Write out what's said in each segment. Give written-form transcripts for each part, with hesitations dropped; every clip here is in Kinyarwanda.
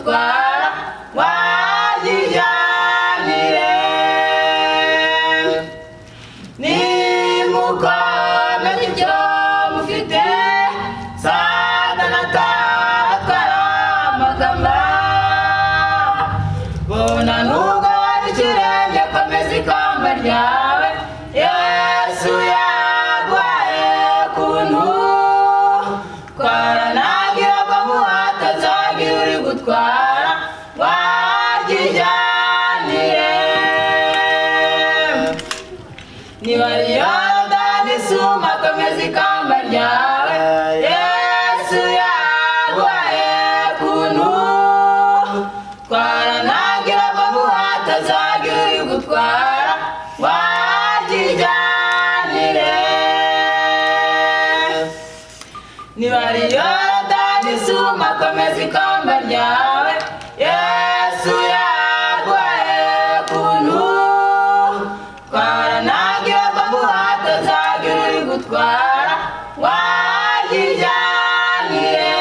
gutwara wajyijanire nimukomeze icyo mufite Satani atabatwara amakamba bona nubwo wari ikirenge komeza ikamba ryawe Yesu yaguhaye kuntu twara nagira ngo muhata azagira uri gutwara wajyijanire niba ari Yorodani isuma komeza ikamba ryawe Yesu yaguhaye kuntu twara nagira ngo muhata azagira uri gutwara wajyijanire niba ari Yorodani isuma komeza ikamba ryawe Yesu yaguhaye kuntu twara nagira ngo muhata azagira uri gutwara wajyijanire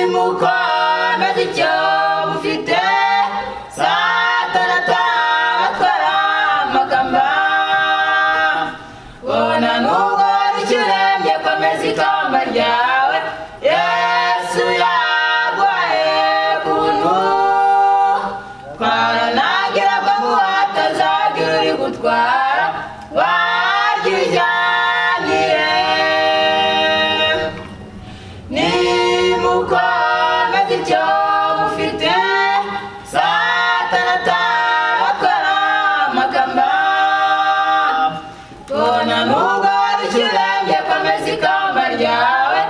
nimukomeze icyo mufite Satani atabatwara amakamba bona nubwo wari ikirenge komeza ikamba ryawe Yesu yaguhaye kuntu twara nagira ngo muhata azagira uri gutwara wajyijanire nimukomeze icyo mufite Satani atabatwara amakamba bona nubwo wari ikirenge komeza ikamba ryawe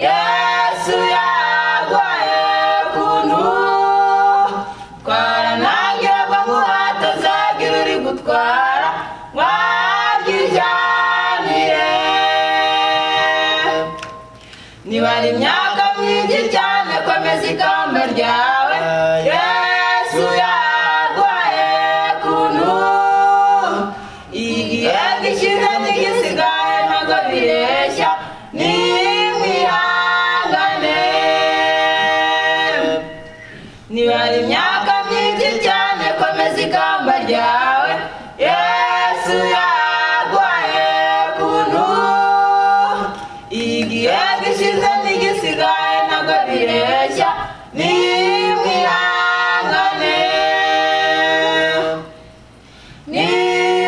Yesu yaguhaye kuntu twara nagira ngo muhata azagira uri gutwara wajyijanire niba ari imyaka myinshi cyane komeza ikamba ryawe Yesu yaguhaye kuntu igihe gishize n'igisigaye ntabwo bireshya nimwihangane niba ari imyaka myinshi cyane komeza ikamba ryawe Yesu yaguhaye kuntu igihe gishize n'igisigaye ntabwo bireshya nimwihangane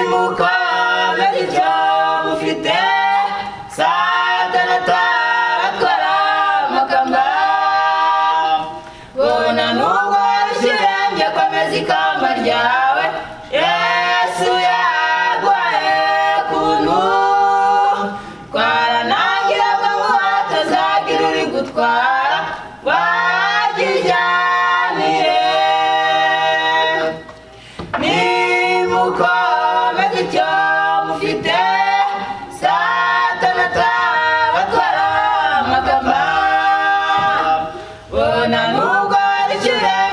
nimukomeze icyo mufite Satani atabatwara amakamba bona nubwo wari ikirenge komeza ikamba ryawe Yesu yaguhaye kuntu twara nagira ngo muhata azagira uri gutwara wajyijanire nimukomeze icyo mufite Satani atabatwara amakamba bona nubwo wari ikirenge